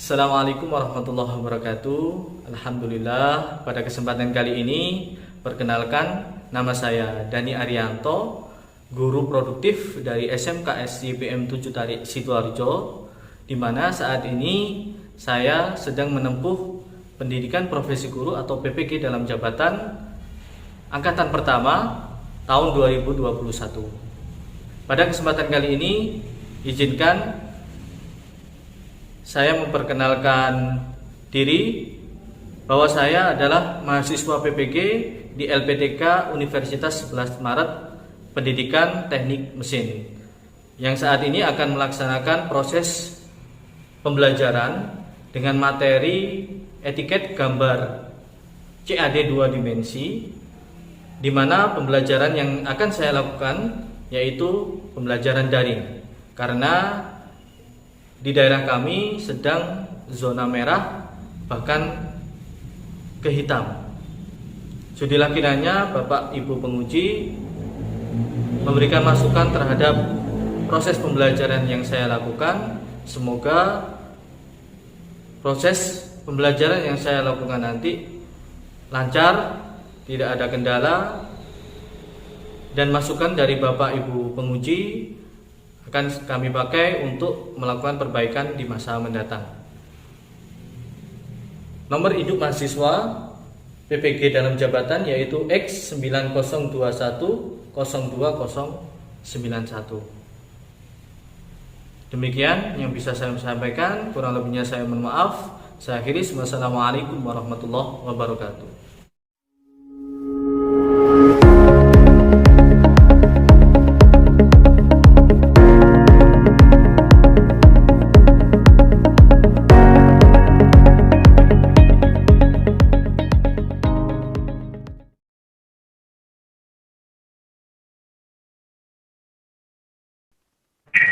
Assalamualaikum warahmatullahi wabarakatuh. Alhamdulillah, pada kesempatan kali ini perkenalkan, nama saya Dani Arianto, guru produktif dari SMKS YPM 7 Tarik Sidoarjo, di mana saat ini saya sedang menempuh pendidikan profesi guru atau PPG dalam jabatan angkatan pertama tahun 2021. Pada kesempatan kali ini izinkan saya memperkenalkan diri bahwa saya adalah mahasiswa PPG di LPTK Universitas 11 Maret Pendidikan Teknik Mesin yang saat ini akan melaksanakan proses pembelajaran dengan materi etiket gambar CAD 2 dimensi, di mana pembelajaran yang akan saya lakukan yaitu pembelajaran daring karena di daerah kami sedang zona merah bahkan ke hitam. Sudilah kiranya Bapak Ibu penguji memberikan masukan terhadap proses pembelajaran yang saya lakukan. Semoga proses pembelajaran yang saya lakukan nanti lancar, tidak ada kendala, dan masukan dari Bapak Ibu penguji akan kami pakai untuk melakukan perbaikan di masa mendatang. Nomor induk mahasiswa PPG dalam jabatan yaitu X9021020091. Demikian yang bisa saya sampaikan, kurang lebihnya saya mohon maaf. Saya akhiri, wassalamualaikum warahmatullahi wabarakatuh.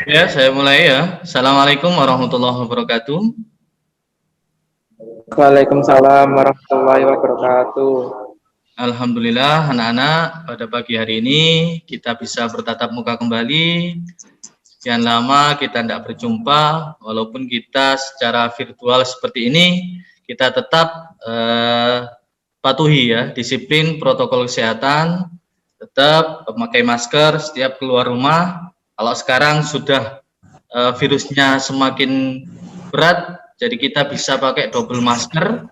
Ya, saya mulai ya. Assalamualaikum warahmatullahi wabarakatuh. Waalaikumsalam warahmatullahi wabarakatuh. Alhamdulillah, anak-anak, pada pagi hari ini kita bisa bertatap muka kembali. Sekian lama kita tidak berjumpa, walaupun kita secara virtual seperti ini, kita tetap patuhi ya disiplin protokol kesehatan, tetap memakai masker setiap keluar rumah. Kalau sekarang sudah virusnya semakin berat, jadi kita bisa pakai double masker.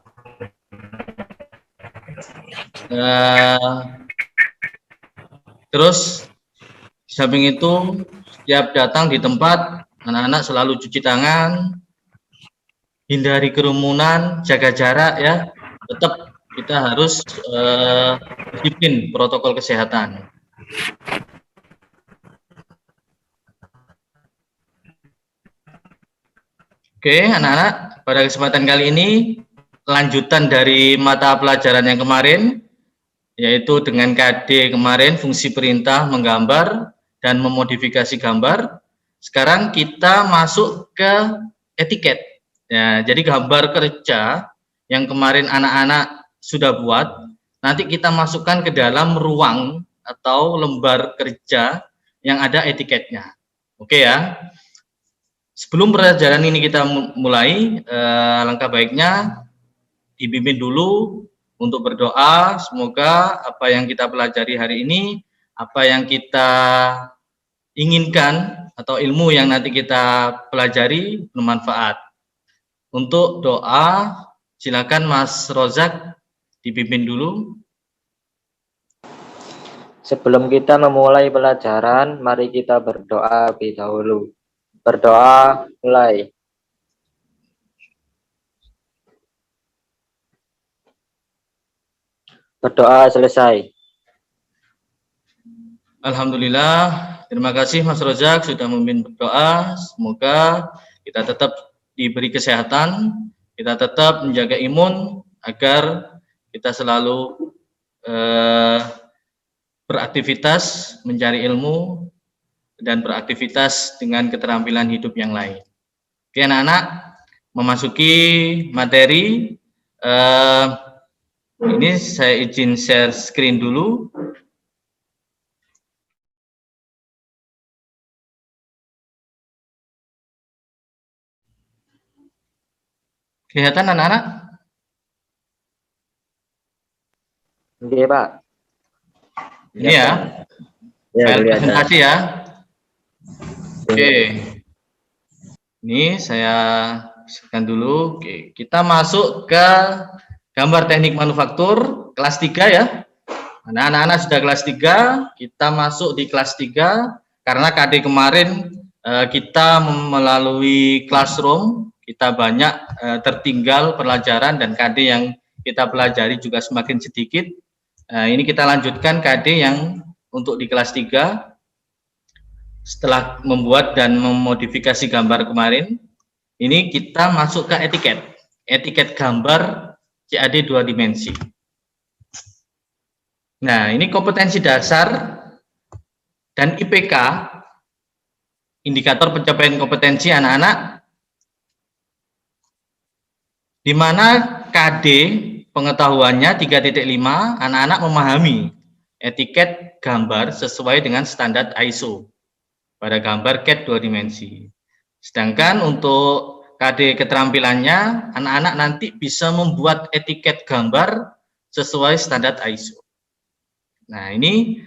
Terus di samping itu, setiap datang di tempat, anak-anak selalu cuci tangan, hindari kerumunan, jaga jarak ya. Tetap kita harus disiplin protokol kesehatan. Oke, anak-anak, pada kesempatan kali ini lanjutan dari mata pelajaran yang kemarin, yaitu dengan KD kemarin, fungsi perintah menggambar dan memodifikasi gambar. Sekarang kita masuk ke etiket. Ya, jadi gambar kerja yang kemarin anak-anak sudah buat, nanti kita masukkan ke dalam ruang atau lembar kerja yang ada etiketnya. Oke ya. Sebelum pelajaran ini kita mulai, langkah baiknya dipimpin dulu untuk berdoa. Semoga apa yang kita pelajari hari ini, apa yang kita inginkan atau ilmu yang nanti kita pelajari bermanfaat. Untuk doa, silakan Mas Rozak dipimpin dulu. Sebelum kita memulai pelajaran, mari kita berdoa lebih dahulu. Berdoa mulai. Berdoa selesai. Alhamdulillah, terima kasih Mas Rozak sudah memimpin berdoa. Semoga kita tetap diberi kesehatan, kita tetap menjaga imun agar kita selalu beraktivitas, mencari ilmu, dan beraktivitas dengan keterampilan hidup yang lain. Oke anak-anak, memasuki materi. Ini saya izin share screen dulu. Kelihatan anak-anak? Oke, Pak. Ini ya, Ya, file kelihatan. presentasi ya. Oke. Oke. Ini saya bersihkan dulu. Oke, kita masuk ke gambar teknik manufaktur kelas 3 ya. Nah, anak-anak sudah kelas 3, kita masuk di kelas 3 karena KD kemarin kita melalui classroom, kita banyak tertinggal pelajaran dan KD yang kita pelajari juga semakin sedikit. Ini kita lanjutkan KD yang untuk di kelas 3. Setelah membuat dan memodifikasi gambar kemarin, ini kita masuk ke etiket gambar CAD 2 dimensi. Nah, ini kompetensi dasar dan IPK, indikator pencapaian kompetensi anak-anak, di mana KD pengetahuannya 3.5, anak-anak memahami etiket gambar sesuai dengan standar ISO pada gambar CAD 2 dimensi. Sedangkan untuk KD keterampilannya, anak-anak nanti bisa membuat etiket gambar sesuai standar ISO. Nah, ini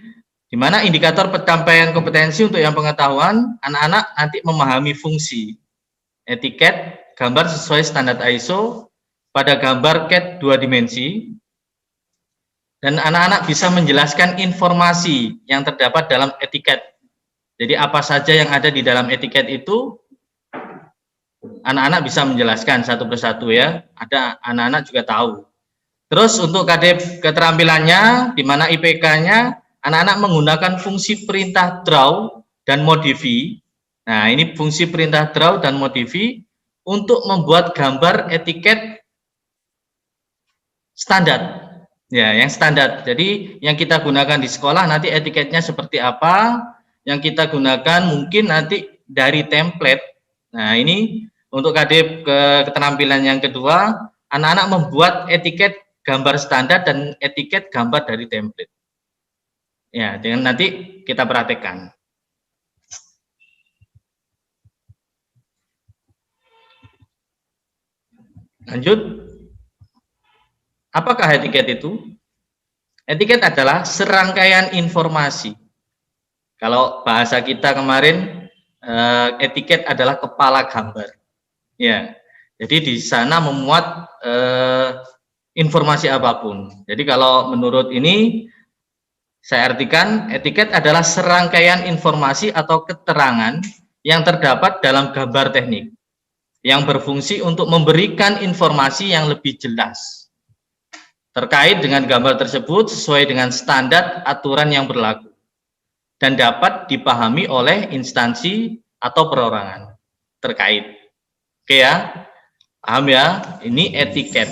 di mana indikator pencapaian kompetensi untuk yang pengetahuan, anak-anak nanti memahami fungsi etiket gambar sesuai standar ISO pada gambar CAD 2 dimensi, dan anak-anak bisa menjelaskan informasi yang terdapat dalam etiket. Jadi apa saja yang ada di dalam etiket itu, anak-anak bisa menjelaskan satu persatu ya. Ada anak-anak juga tahu. Terus untuk KD keterampilannya, di mana IPK-nya, anak-anak menggunakan fungsi perintah draw dan modify. Nah, ini fungsi perintah draw dan modify untuk membuat gambar etiket standar. Ya, yang standar. Jadi yang kita gunakan di sekolah nanti etiketnya seperti apa, yang kita gunakan mungkin nanti dari template. Nah, ini untuk KD keterampilan yang kedua, anak-anak membuat etiket gambar standar dan etiket gambar dari template. Ya, dengan nanti kita praktekkan. Lanjut. Apakah etiket itu? Etiket adalah serangkaian informasi. Kalau bahasa kita kemarin, etiket adalah kepala gambar. Ya, jadi di sana memuat informasi apapun. Jadi kalau menurut ini, saya artikan etiket adalah serangkaian informasi atau keterangan yang terdapat dalam gambar teknik, yang berfungsi untuk memberikan informasi yang lebih jelas terkait dengan gambar tersebut sesuai dengan standar aturan yang berlaku dan dapat dipahami oleh instansi atau perorangan terkait. Oke ya, paham ya? Ini etiket.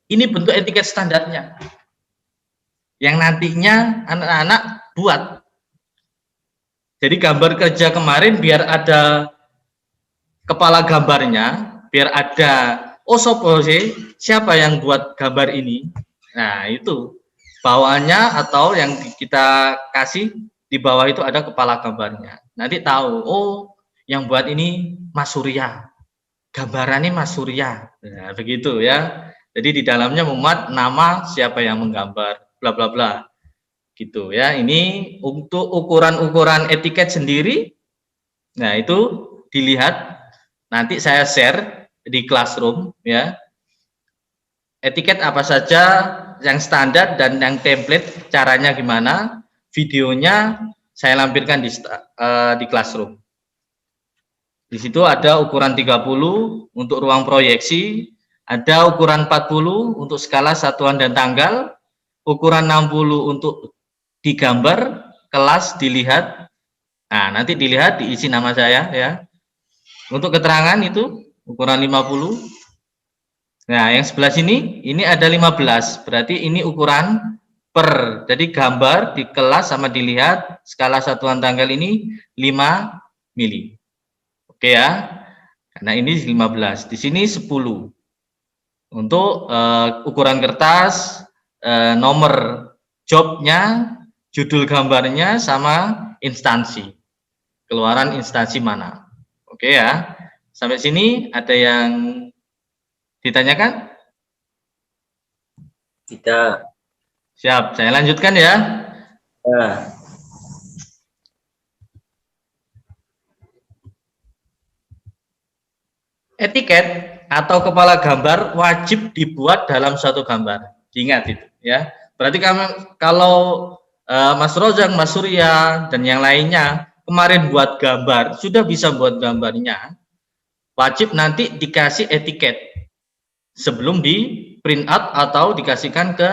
Ini bentuk etiket standarnya yang nantinya anak-anak buat. Jadi gambar kerja kemarin biar ada kepala gambarnya, biar ada siapa yang buat gambar ini. Nah, itu bawaannya atau yang kita kasih di bawah itu ada kepala gambarnya. Nanti tahu, oh yang buat ini Mas Surya, gambarannya Mas Surya. Nah, begitu ya. Jadi di dalamnya memuat nama siapa yang menggambar, bla bla bla. Gitu ya. Ini untuk ukuran-ukuran etiket sendiri. Nah, itu dilihat nanti saya share di classroom ya. Etiket apa saja yang standar dan yang template, caranya gimana, videonya saya lampirkan di classroom. Di situ ada ukuran 30 untuk ruang proyeksi, ada ukuran 40 untuk skala satuan dan tanggal, ukuran 60 untuk digambar, kelas dilihat. Nah, nanti dilihat diisi nama saya ya. Untuk keterangan itu ukuran 50. Nah, yang sebelah sini ini ada 15. Berarti ini ukuran per. Jadi gambar di kelas sama dilihat skala satuan tanggal ini 5 mili. Oke ya. Karena ini 15. Di sini 10. Untuk ukuran kertas, nomor jobnya, judul gambarnya sama instansi. Keluaran instansi mana. Oke ya. Sampai sini ada yang Ditanyakan? Tidak. Siap, saya lanjutkan ya. Ya. Etiket atau kepala gambar wajib dibuat dalam suatu gambar. Diingat itu ya. Berarti kalau Mas Rozak, Mas Surya dan yang lainnya kemarin buat gambar, sudah bisa buat gambarnya, wajib nanti dikasih etiket sebelum di print out atau dikasihkan ke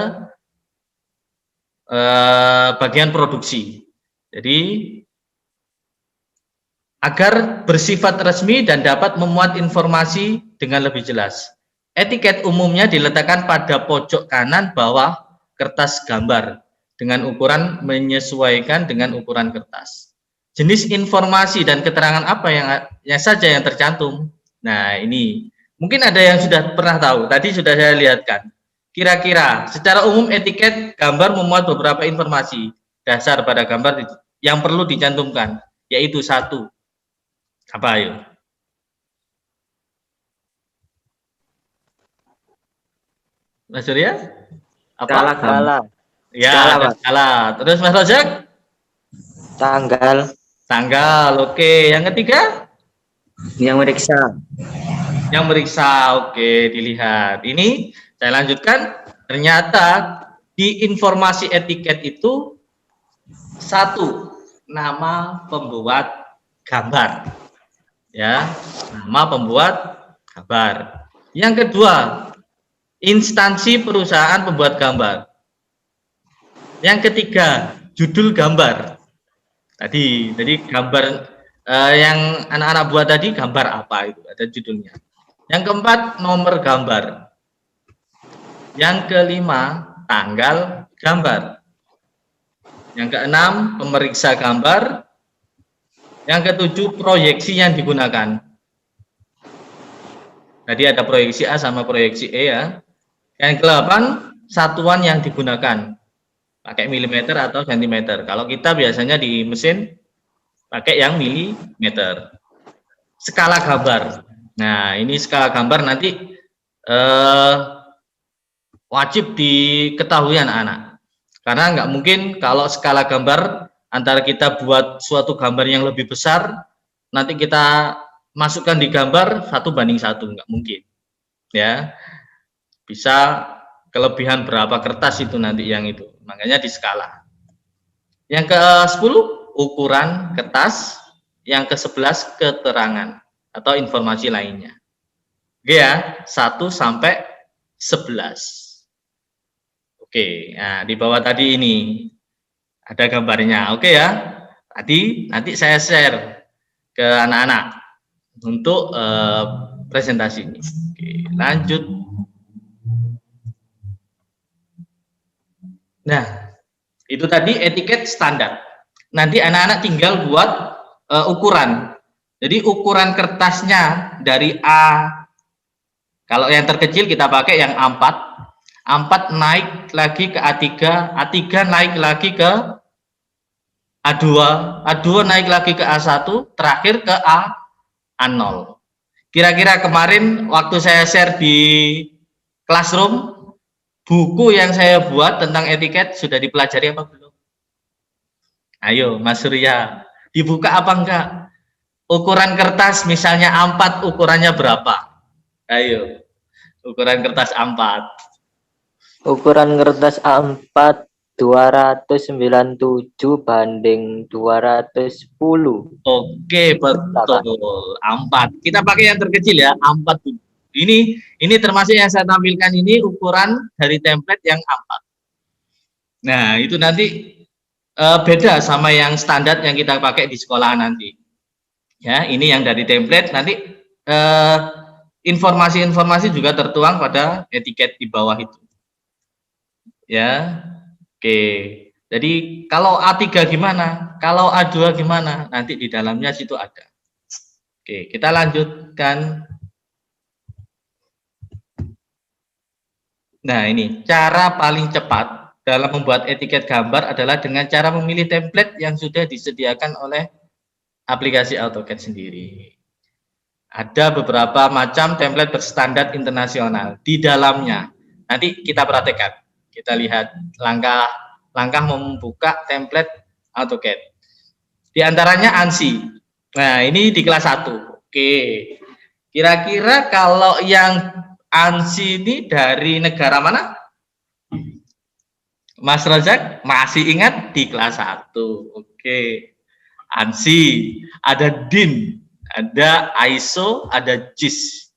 bagian produksi. Jadi agar bersifat resmi dan dapat memuat informasi dengan lebih jelas. Etiket umumnya diletakkan pada pojok kanan bawah kertas gambar dengan ukuran menyesuaikan dengan ukuran kertas. Jenis informasi dan keterangan apa yang saja yang tercantum. Nah, ini mungkin ada yang sudah pernah tahu. Tadi sudah saya lihatkan. Kira-kira secara umum etiket gambar memuat beberapa informasi dasar pada gambar yang perlu dicantumkan, yaitu satu. Apa ayo? Mas Surya? Apa? Skala. Ya, Skala, ada Mas. skala. Terus Mas Rojak? Tanggal. Tanggal. Oke. Yang ketiga? Yang meriksa. Yang meriksa. Oke, dilihat. Ini saya lanjutkan. Ternyata di informasi etiket itu satu, nama pembuat gambar. Ya, nama pembuat gambar. Yang kedua, instansi perusahaan pembuat gambar. Yang ketiga, judul gambar. Jadi gambar yang anak-anak buat tadi gambar apa itu, ada judulnya. Yang keempat, nomor gambar. Yang kelima, tanggal gambar. Yang keenam, pemeriksa gambar. Yang ketujuh, proyeksi yang digunakan. Tadi ada proyeksi A sama proyeksi E ya. Yang ke-8, satuan yang digunakan. Pakai milimeter atau sentimeter. Kalau kita biasanya di mesin pakai yang milimeter. Skala gambar. Nah, ini skala gambar nanti wajib diketahui anak-anak. Karena nggak mungkin kalau skala gambar antara kita buat suatu gambar yang lebih besar, nanti kita masukkan di gambar 1:1, nggak mungkin. Ya, bisa kelebihan berapa kertas itu nanti yang itu, makanya di skala. Yang ke-10 ukuran kertas, yang ke-11 keterangan atau informasi lainnya. Oke ya, 1 sampai 11. Oke, nah di bawah tadi ini ada gambarnya. Oke ya, tadi nanti saya share ke anak-anak untuk presentasi ini. Oke, lanjut. Nah, itu tadi etiket standar. Nanti anak-anak tinggal buat ukuran. Jadi ukuran kertasnya dari A, kalau yang terkecil kita pakai yang A4. A4 naik lagi ke A3, A3 naik lagi ke A2, A2 naik lagi ke A1, terakhir ke A0. Kira-kira kemarin waktu saya share di classroom, buku yang saya buat tentang etiket sudah dipelajari apa belum? Ayo Mas Surya, dibuka apa enggak? Ukuran kertas misalnya A4 ukurannya berapa? Ayo, ukuran kertas A4. Ukuran kertas A4 297 banding 210. Oke, betul. A4. Kita pakai yang terkecil ya, A4. Ini termasuk yang saya tampilkan ini ukuran dari template yang A4. Nah, itu nanti beda sama yang standar yang kita pakai di sekolah nanti. Ya, ini yang dari template nanti informasi-informasi juga tertuang pada etiket di bawah itu. Ya, oke. Jadi kalau A3 gimana? Kalau A2 gimana? Nanti di dalamnya situ ada. Oke, kita lanjutkan. Nah, ini cara paling cepat dalam membuat etiket gambar adalah dengan cara memilih template yang sudah disediakan oleh aplikasi AutoCAD sendiri. ada beberapa macam template berstandar internasional di dalamnya. Nanti kita praktekkan. Kita lihat langkah membuka template AutoCAD. Di antaranya ANSI. Nah, ini di kelas 1. Oke. Kira-kira kalau yang ANSI ini dari negara mana? Mas Rozak masih ingat di kelas 1. Oke. ANSI, ada DIN, ada ISO, ada JIS.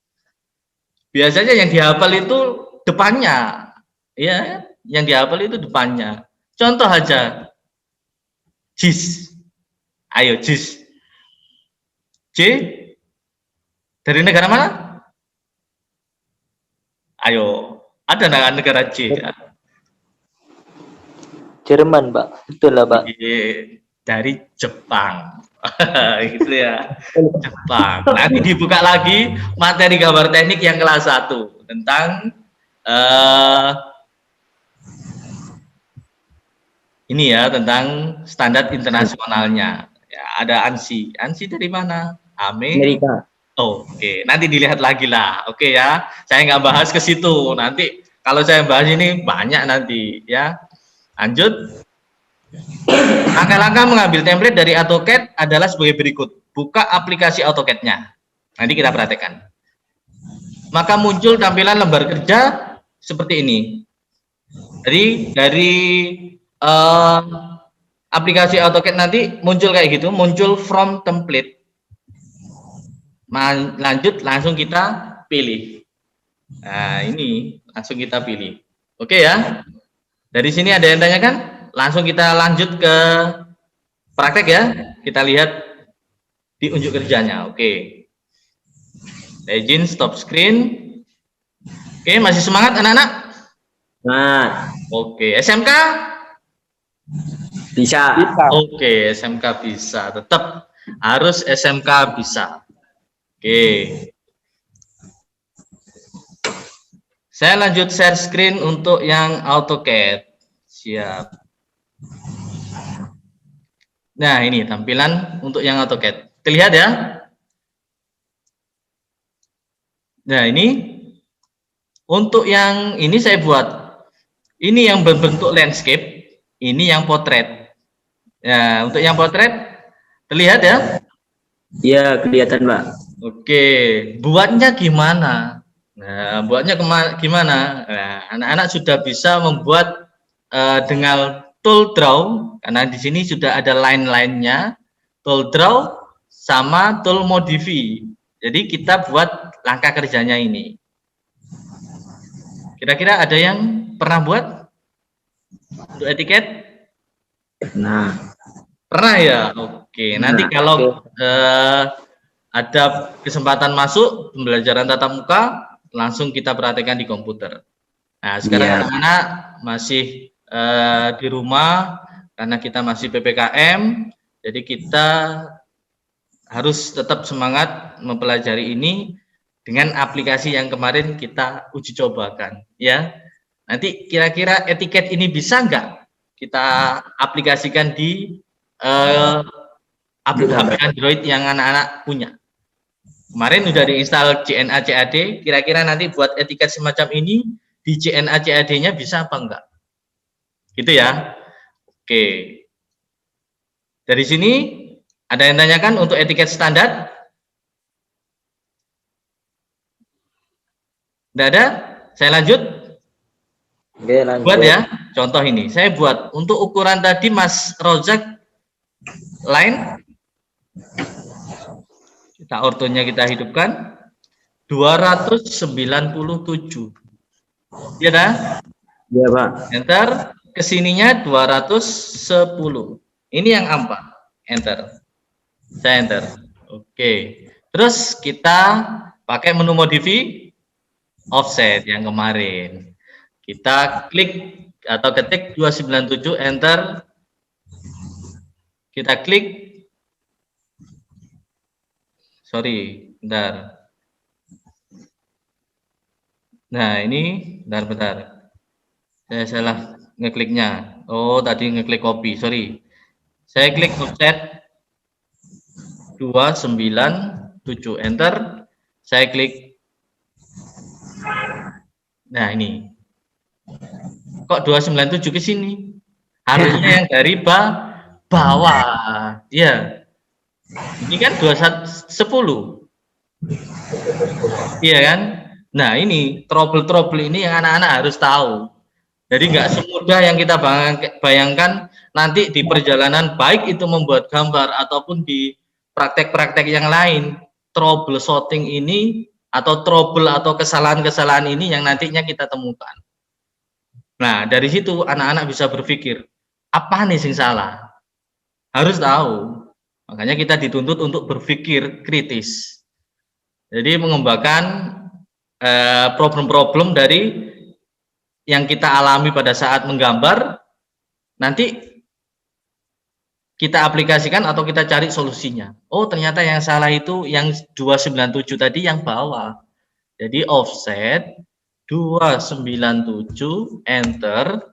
Biasanya yang dihafal itu depannya, ya, yang dihafal itu depannya. Contoh aja, JIS. Ayo JIS. J dari negara mana? Ayo, ada negara J? Jerman, Pak. Betul lah, Pak. Dari Jepang. Gitu ya. Jepang. Nanti dibuka lagi materi gambar teknik yang kelas 1 tentang ini ya, tentang standar internasionalnya. Ya, ada ANSI. ANSI dari mana? Amerika. Oke, nanti dilihat lagi lah. Oke ya. Saya nggak bahas ke situ. Nanti kalau saya bahas ini banyak nanti ya. Lanjut. Langkah-langkah mengambil template dari AutoCAD adalah sebagai berikut. Buka aplikasi AutoCAD-nya. Nanti kita perhatikan. Maka muncul tampilan lembar kerja seperti ini. Jadi dari aplikasi AutoCAD nanti muncul kayak gitu, muncul from template. Lanjut langsung kita pilih. Nah, ini langsung kita pilih. Oke ya. Dari sini ada yang tanyakan? Langsung kita lanjut ke praktek ya. Kita lihat di unjuk kerjanya. Oke. Izin stop screen. Oke, masih semangat anak-anak? Nah, Oke, SMK? bisa. Oke, SMK bisa. Tetap harus SMK bisa. Oke. Saya lanjut share screen untuk yang AutoCAD. Siap. Nah, ini tampilan untuk yang AutoCAD. Terlihat ya? Nah, ini untuk yang ini saya buat. Ini yang berbentuk landscape, ini yang potret. Ya, untuk yang potret terlihat ya? Iya, kelihatan, Pak. Oke, buatnya gimana? Nah, buatnya gimana? Nah, anak-anak sudah bisa membuat dengan tool draw, karena di sini sudah ada line-line-nya, tool draw sama tool modify. Jadi kita buat langkah kerjanya ini. Kira-kira ada yang pernah buat untuk etiket? Nah, Pernah ya? Oke, nanti kalau ada kesempatan masuk pembelajaran tatap muka, langsung kita perhatikan di komputer. Nah, sekarang anak-anak masih di rumah karena kita masih PPKM, jadi kita harus tetap semangat mempelajari ini dengan aplikasi yang kemarin kita uji cobakan, ya. Nanti kira-kira etiket ini bisa nggak kita aplikasikan di aplikasi Android yang anak-anak punya? Kemarin udah diinstal CNA CAD, kira-kira nanti buat etiket semacam ini di CNA CAD-nya bisa apa enggak? Gitu ya. Oke. Dari sini ada yang tanyakan untuk etiket standar? Tidak ada? Saya lanjut. Oke, lanjut. Buat ya. Contoh ini, saya buat untuk ukuran tadi Mas Rozak line. Kita ortonya kita hidupkan 297. Ya dah? iya, Pak. Enter. Kesininya 210. Ini yang apa? Enter. Saya enter. Oke. Terus kita pakai menu modify offset yang kemarin. Kita klik atau ketik 297, enter. Kita klik. Sorry, bentar. Nah, ini bentar. Saya salah ngekliknya. Oh, tadi ngeklik copy, sorry. Saya klik offset 297, enter. Saya klik. Nah, ini. Kok 297 ke sini? Harusnya yang dari bawah. Ya. Ini kan 2110. Iya kan? Nah, ini trouble-trouble ini yang anak-anak harus tahu. Jadi nggak semudah yang kita bayangkan nanti di perjalanan, baik itu membuat gambar ataupun di praktek-praktek yang lain, troubleshooting ini atau trouble atau kesalahan-kesalahan ini yang nantinya kita temukan. Nah, dari situ anak-anak bisa berpikir, apa nih sing salah? Harus tahu. Makanya kita dituntut untuk berpikir kritis. Jadi mengembangkan problem-problem dari yang kita alami pada saat menggambar, nanti kita aplikasikan atau kita cari solusinya. Oh, ternyata yang salah itu yang 297 tadi yang bawah. Jadi offset 297, enter,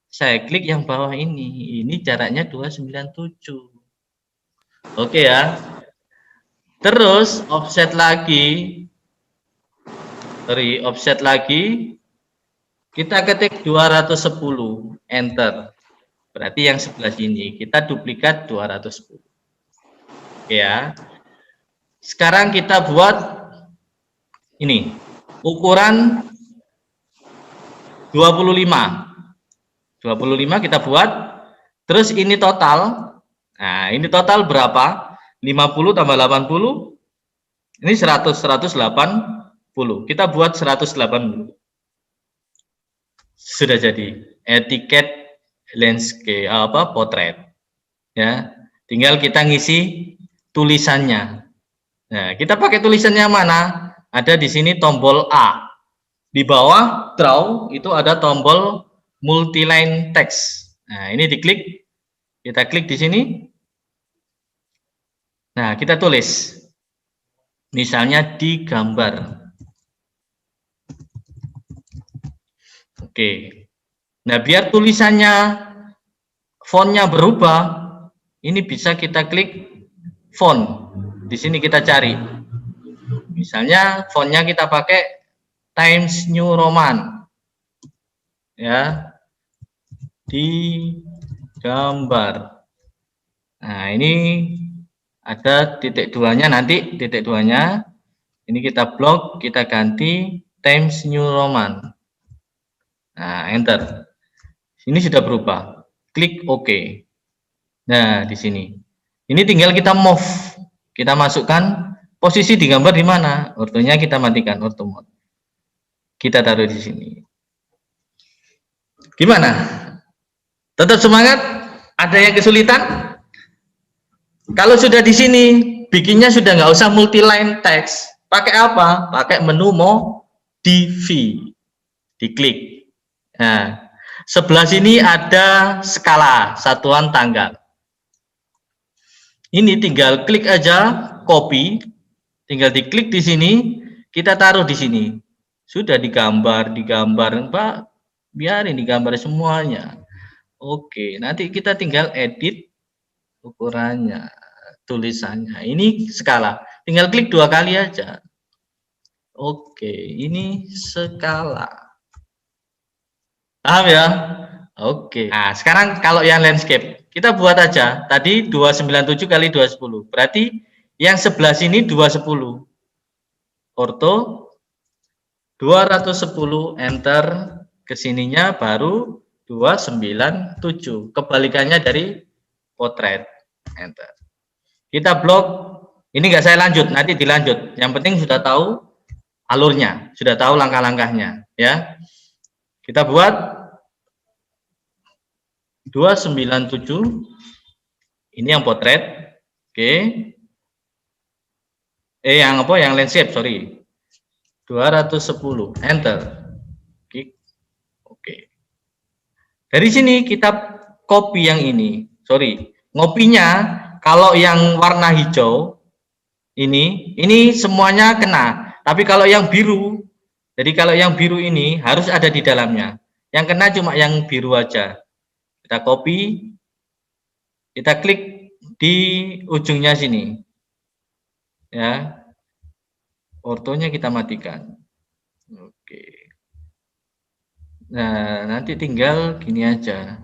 saya klik yang bawah ini. Ini jaraknya 297. Oke ya. Terus offset lagi. Offset lagi. Kita ketik 210, enter. Berarti yang sebelah sini kita duplikat 210. Oke ya. Sekarang kita buat ini. Ukuran 25. 25 kita buat. Terus ini total. Nah, ini total berapa? 50 tambah 80. Ini 100, 180. Kita buat 180. Sudah jadi etiket landscape potret ya, tinggal kita ngisi tulisannya. Nah, kita pakai tulisannya mana? Ada di sini tombol A, di bawah draw itu ada tombol multiline text. Nah, ini diklik, kita klik di sini. Nah, kita tulis misalnya di gambar. Oke. Nah, biar tulisannya fontnya berubah, ini bisa kita klik font. Di sini kita cari. Misalnya fontnya kita pakai Times New Roman. Ya. Di gambar. Nah, ini ada titik duanya, nanti titik duanya ini kita blok, kita ganti Times New Roman. Nah, enter. Ini sudah berubah. Klik OK. Nah, di sini. Ini tinggal kita move. Kita masukkan posisi di gambar di mana. Ortonya kita matikan, orto mode. Kita taruh di sini. Gimana? Tetap semangat? Ada yang kesulitan? Kalau sudah di sini, bikinnya sudah nggak usah multi-line text. Pakai apa? Pakai menu modify. Diklik. Nah, sebelah sini ada skala, satuan tanggal. Ini tinggal klik aja, copy, tinggal diklik di sini, kita taruh di sini. Sudah digambar, Pak, biarin digambar semuanya. Oke, nanti kita tinggal edit ukurannya, tulisannya. Ini skala, tinggal klik 2 kali aja. Oke, ini skala. Paham ya? Oke. Nah, sekarang kalau yang landscape, kita buat aja. Tadi 297 kali 210. Berarti yang sebelah sini 210. Orto 210, enter, kesininya baru 297. Kebalikannya dari potret. Enter. Kita blok. Ini nggak saya lanjut, nanti dilanjut. Yang penting sudah tahu alurnya, sudah tahu langkah-langkahnya, ya. Kita buat 297, ini yang potret. Oke. Yang apa? Yang landscape, sorry. 210, enter. Oke. Dari sini kita copy yang ini. Sorry, ngopinya kalau yang warna hijau ini semuanya kena. Tapi kalau yang biru, jadi kalau yang biru ini harus ada di dalamnya. Yang kena cuma yang biru aja. Kita copy, kita klik di ujungnya sini. Ya. Ortonya kita matikan. Oke. Nah, nanti tinggal gini aja.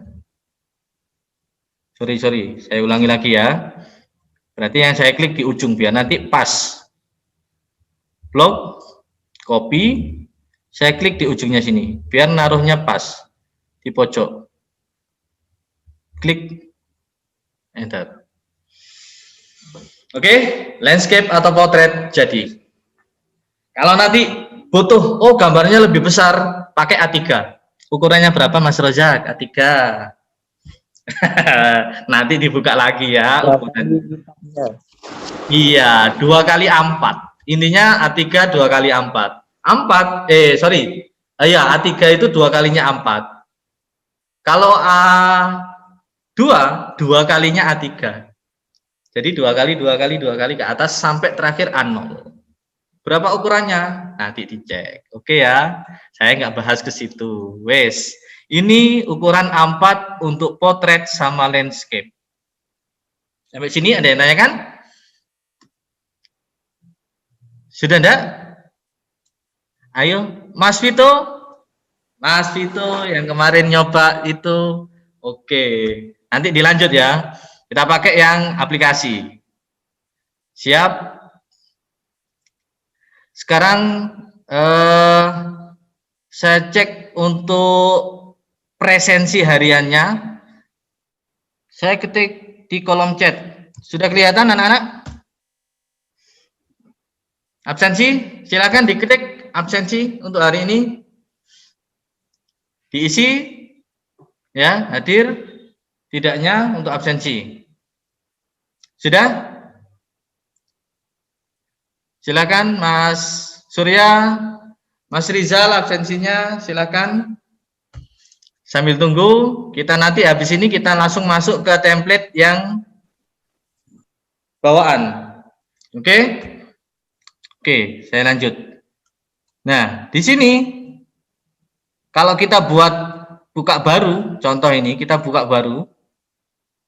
Sorry, saya ulangi lagi ya. Berarti yang saya klik di ujung biar nanti pas. Blok, copy, saya klik di ujungnya sini, biar naruhnya pas di pojok. Klik, enter. Oke, landscape atau potret jadi. Kalau nanti butuh, oh gambarnya lebih besar, pakai A3. Ukurannya berapa Mas Rozak? A3. Nanti dibuka lagi ya ukuran. Iya, 2x4. Intinya A3 2x4. A3 itu 2 kalinya 4. Kalau A2, 2 kalinya A3. Jadi 2 kali ke atas sampai terakhir A0. Berapa ukurannya? Nanti dicek. Oke ya, saya nggak bahas ke situ. Wes, ini ukuran A4 untuk potret sama landscape. Sampai sini ada yang tanya kan? Sudah enggak? Ayo, Mas Vito yang kemarin nyoba itu. Oke, nanti dilanjut ya. Kita pakai yang aplikasi. Siap? Sekarang saya cek untuk presensi hariannya. Saya ketik di kolom chat. Sudah kelihatan anak-anak? Absensi, silakan diketik absensi untuk hari ini. Diisi ya, hadir tidaknya untuk absensi. Sudah? Silakan Mas Surya, Mas Rizal absensinya silakan. Sambil tunggu, kita nanti habis ini kita langsung masuk ke template yang bawaan. Oke? Oke, saya lanjut. Nah, di sini kalau kita buka baru, contoh ini kita buka baru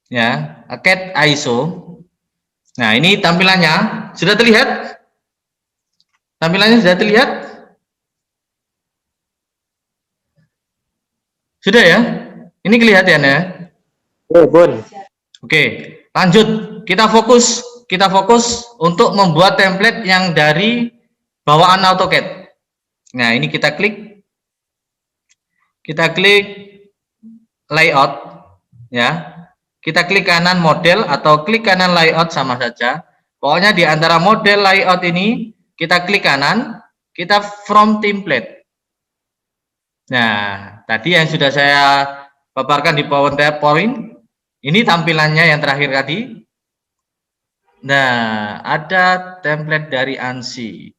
ya, cat ISO. Nah, ini tampilannya sudah terlihat? Tampilannya sudah terlihat? Sudah ya? Ini kelihatan ya? Bun. Oke, lanjut. Kita fokus untuk membuat template yang dari bawaan AutoCAD. Nah, ini kita klik layout ya. Kita klik kanan model atau klik kanan layout sama saja. Pokoknya di antara model layout ini kita klik kanan, kita from template. Nah, tadi yang sudah saya paparkan di PowerPoint, ini tampilannya yang terakhir tadi. Nah, ada template dari ANSI,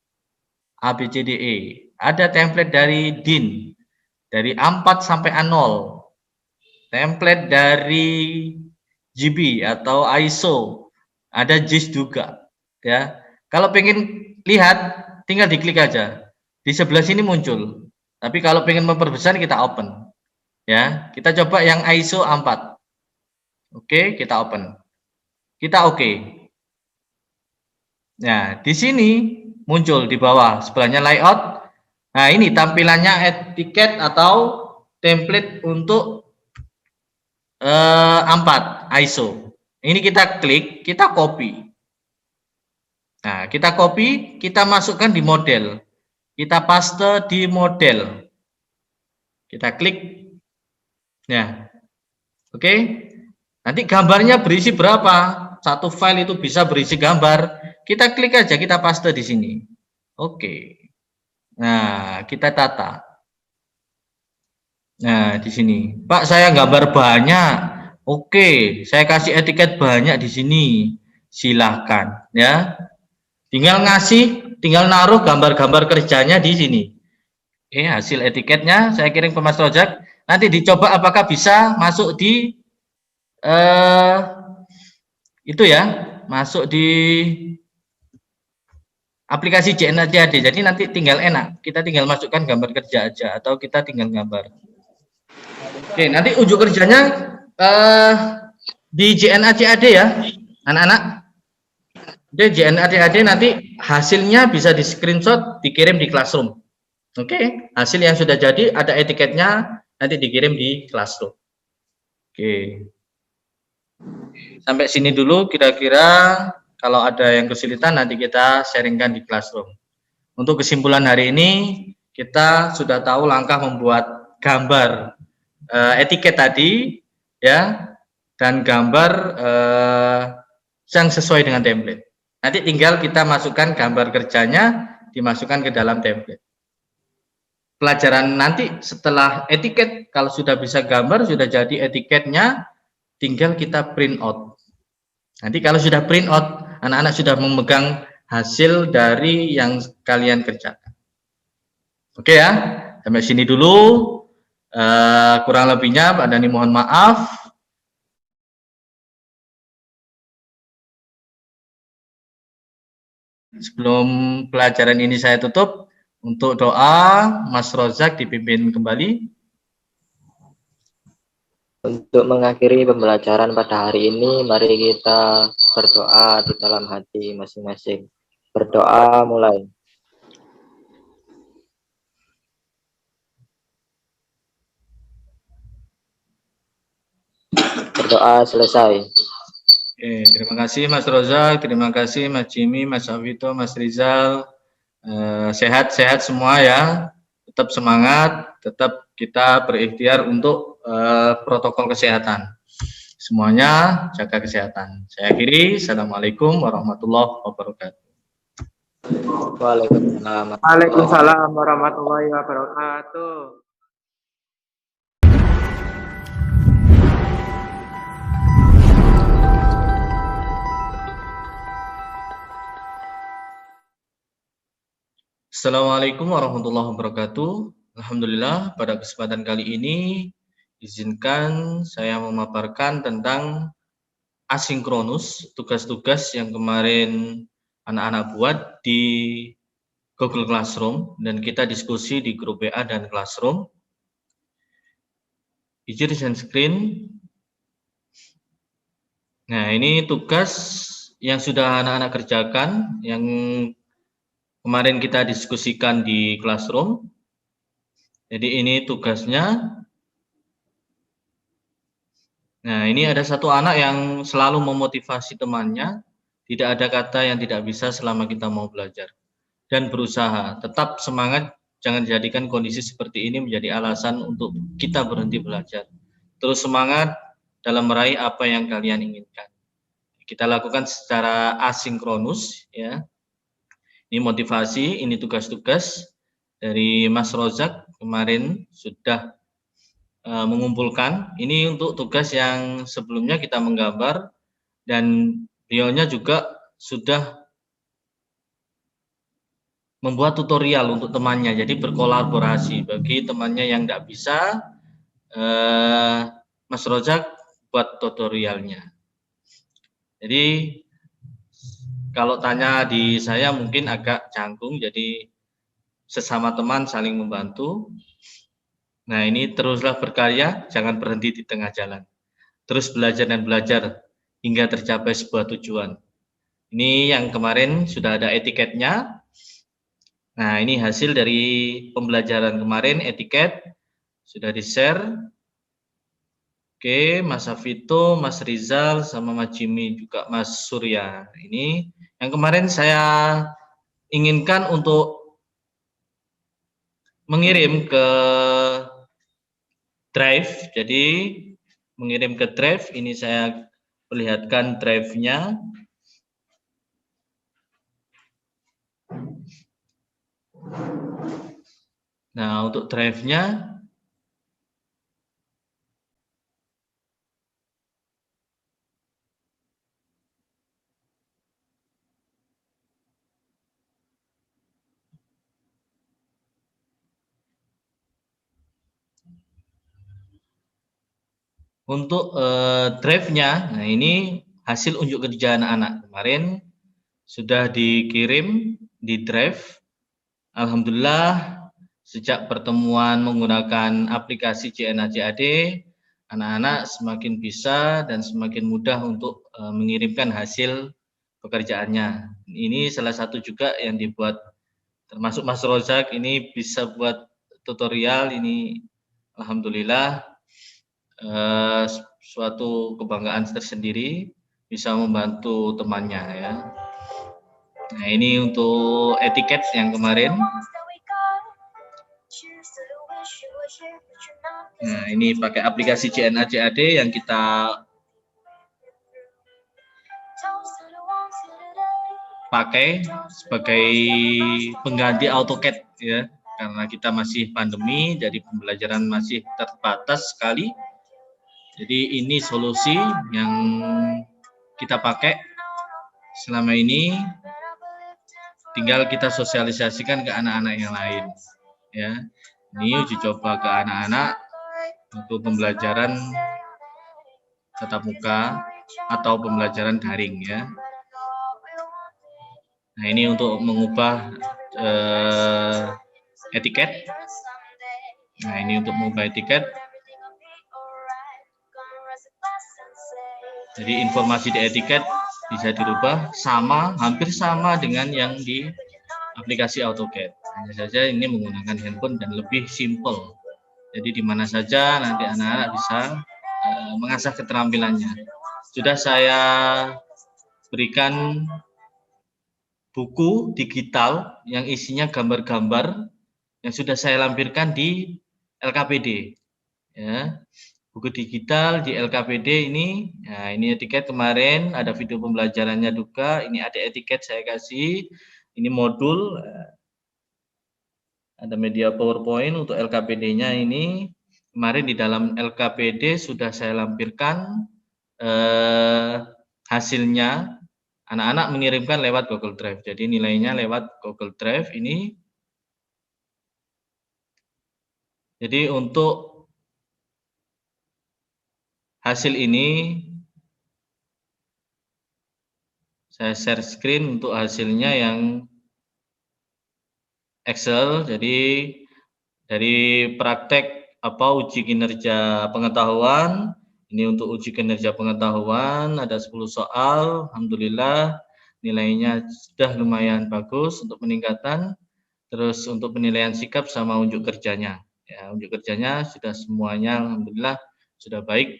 ABCDE, ada template dari DIN, dari A4 sampai A0, template dari GB atau ISO, ada JIS juga, ya. Kalau pengen lihat, tinggal diklik aja. Di sebelah sini muncul. Tapi kalau pengen memperbesar kita open. Ya, kita coba yang ISO A4. Oke, kita open. Kita oke. Nah, di sini muncul di bawah sebelahnya layout. Nah, ini tampilannya etiket atau template untuk A4 ISO. Ini kita klik, kita copy. Nah, kita copy, kita masukkan di model. Kita paste di model. Kita klik. Nah, oke. Nanti gambarnya berisi berapa? Satu file itu bisa berisi gambar. Kita klik aja, kita paste di sini. Oke. Nah, kita tata. Nah, di sini. Pak, saya gambar banyak. Oke, saya kasih etiket banyak di sini. Silahkan, ya. Tinggal naruh gambar-gambar kerjanya di sini. Oke, hasil etiketnya saya kirim ke Mas Rojak. Nanti dicoba apakah bisa masuk di itu ya, masuk di aplikasi JNA CAD. Jadi nanti tinggal enak, kita tinggal masukkan gambar kerja aja atau kita tinggal gambar. Oke, nanti ujuk kerjanya di JNA CAD ya, anak-anak. Di JNA CAD nanti hasilnya bisa di screenshot, dikirim di Classroom. Oke, hasil yang sudah jadi ada etiketnya, nanti dikirim di Classroom. Oke. Sampai sini dulu kira-kira, kalau ada yang kesulitan nanti kita sharingkan di Classroom. Untuk kesimpulan hari ini, kita sudah tahu langkah membuat gambar etiket tadi, ya, dan gambar yang sesuai dengan template. Nanti tinggal kita masukkan gambar kerjanya, dimasukkan ke dalam template. Pelajaran nanti setelah etiket, kalau sudah bisa gambar, sudah jadi etiketnya, tinggal kita print out. Nanti kalau sudah print out, anak-anak sudah memegang hasil dari yang kalian kerjakan. Oke ya, sampai sini dulu. Kurang lebihnya Pak Dani mohon maaf. Sebelum pelajaran ini saya tutup, untuk doa Mas Rozak dipimpin kembali. Untuk mengakhiri pembelajaran pada hari ini, mari kita berdoa di dalam hati masing-masing. Berdoa mulai. Berdoa selesai. Oke, terima kasih Mas Rozak, terima kasih Mas Jimmy, Mas Avito, Mas Rizal. Sehat-sehat semua ya, tetap semangat, tetap kita berikhtiar untuk protokol kesehatan. Semuanya jaga kesehatan. Saya akhiri, Assalamualaikum warahmatullahi wabarakatuh. Waalaikumsalam. Waalaikumsalam warahmatullahi wabarakatuh. Assalamualaikum warahmatullahi wabarakatuh. Alhamdulillah, pada kesempatan kali ini izinkan saya memaparkan tentang asinkronus, tugas-tugas yang kemarin anak-anak buat di Google Classroom dan kita diskusi di grup WA dan Classroom. Izin share screen. Nah, ini tugas yang sudah anak-anak kerjakan, yang kemarin kita diskusikan di Classroom. Jadi ini tugasnya. Nah, ini ada satu anak yang selalu memotivasi temannya, tidak ada kata yang tidak bisa selama kita mau belajar. Dan berusaha, tetap semangat, jangan jadikan kondisi seperti ini menjadi alasan untuk kita berhenti belajar. Terus semangat dalam meraih apa yang kalian inginkan. Kita lakukan secara asinkronus, ya. Ini motivasi, ini tugas-tugas dari Mas Rozak kemarin sudah mengumpulkan. Ini untuk tugas yang sebelumnya kita menggambar dan beliaunya juga sudah membuat tutorial untuk temannya. Jadi berkolaborasi bagi temannya yang tidak bisa, Mas Rozak buat tutorialnya. Jadi kalau tanya di saya mungkin agak canggung, jadi sesama teman saling membantu. Nah, ini teruslah berkarya, jangan berhenti di tengah jalan. Terus belajar dan belajar hingga tercapai sebuah tujuan. Ini yang kemarin sudah ada etiketnya. Nah, ini hasil dari pembelajaran kemarin, etiket sudah di-share. Oke, Mas Avito, Mas Rizal, sama Mas Jimmy, juga Mas Surya. Ini yang kemarin saya inginkan untuk mengirim ke drive. Jadi mengirim ke drive, ini saya perlihatkan drive-nya. Nah, untuk drive-nya untuk drive-nya, nah ini hasil unjuk kerja anak-anak kemarin sudah dikirim di drive. Alhamdulillah, sejak pertemuan menggunakan aplikasi JNA JAD, anak-anak semakin bisa dan semakin mudah untuk mengirimkan hasil pekerjaannya. Ini salah satu juga yang dibuat, termasuk Mas Rozak ini bisa buat tutorial ini, alhamdulillah suatu kebanggaan tersendiri bisa membantu temannya ya. Nah, ini untuk etiket yang kemarin. Nah, ini pakai aplikasi CNA CAD yang kita pakai sebagai pengganti AutoCAD ya, karena kita masih pandemi, jadi pembelajaran masih terbatas sekali. Jadi ini solusi yang kita pakai selama ini, tinggal kita sosialisasikan ke anak-anak yang lain ya. Ini uji coba ke anak-anak untuk pembelajaran tatap muka atau pembelajaran daring ya. Nah, ini untuk mengubah etiket. Nah, ini untuk mengubah etiket. Jadi informasi di etiket bisa dirubah hampir sama dengan yang di aplikasi AutoCAD. Hanya saja ini menggunakan handphone dan lebih simple. Jadi di mana saja nanti anak-anak bisa mengasah keterampilannya. Sudah saya berikan buku digital yang isinya gambar-gambar yang sudah saya lampirkan di LKPD. Ya, buku digital di LKPD ini. Nah, ini etiket kemarin, ada video pembelajarannya juga. Ini ada etiket saya kasih. Ini modul. Ada media PowerPoint untuk LKPD-nya ini. Kemarin di dalam LKPD sudah saya lampirkan hasilnya. Anak-anak mengirimkan lewat Google Drive. Jadi nilainya lewat Google Drive ini. Jadi untuk hasil ini saya share screen untuk hasilnya yang Excel. Jadi dari praktek uji kinerja pengetahuan, ini untuk uji kinerja pengetahuan ada 10 soal, alhamdulillah nilainya sudah lumayan bagus untuk peningkatan. Terus untuk penilaian sikap sama unjuk kerjanya, ya unjuk kerjanya sudah semuanya alhamdulillah sudah baik.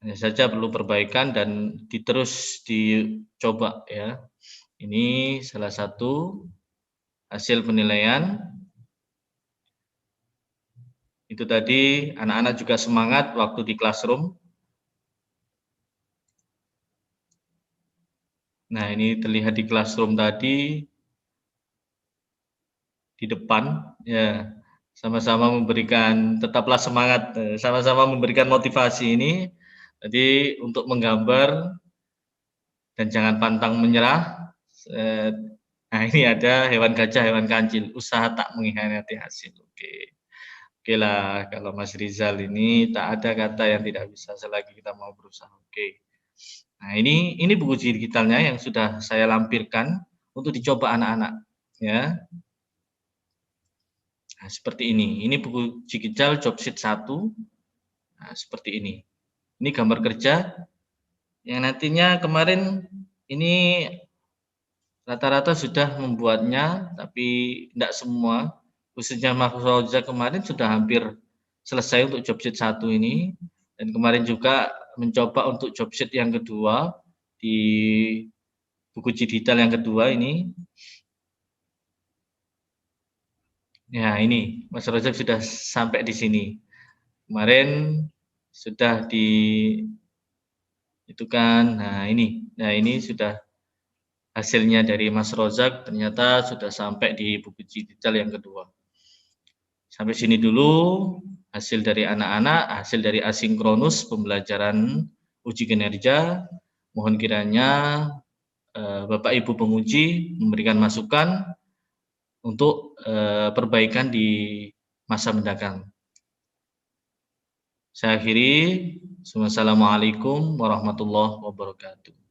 Hanya saja perlu perbaikan dan terus dicoba ya. Ini salah satu hasil penilaian. Itu tadi anak-anak juga semangat waktu di classroom. Nah, ini terlihat di classroom tadi di depan ya, sama-sama memberikan, tetaplah semangat, sama-sama memberikan motivasi ini. Jadi untuk menggambar dan jangan pantang menyerah. Nah, ini ada hewan gajah, hewan kancil, usaha tak mengkhianati hasil. Oke lah, kalau Mas Rizal ini tak ada kata yang tidak bisa selagi kita mau berusaha. Oke. Nah, ini buku digitalnya yang sudah saya lampirkan untuk dicoba anak-anak ya. Nah, seperti ini. Ini buku digital job sheet 1. Nah, seperti ini. Ini gambar kerja yang nantinya kemarin ini rata-rata sudah membuatnya, tapi tidak semua. Khususnya Mas Rozak kemarin sudah hampir selesai untuk job sheet 1 ini. Dan kemarin juga mencoba untuk job sheet yang kedua di buku digital yang kedua ini. Ya, ini Mas Rozak sudah sampai di sini. Kemarin sudah itu kan. Nah, ini sudah hasilnya dari Mas Rozak, ternyata sudah sampai di buku digital yang kedua. Sampai sini dulu hasil dari anak-anak, hasil dari asinkronus pembelajaran uji kinerja. Mohon kiranya Bapak Ibu penguji memberikan masukan untuk perbaikan di masa mendatang. Saya akhiri. Wassalamualaikum warahmatullahi wabarakatuh.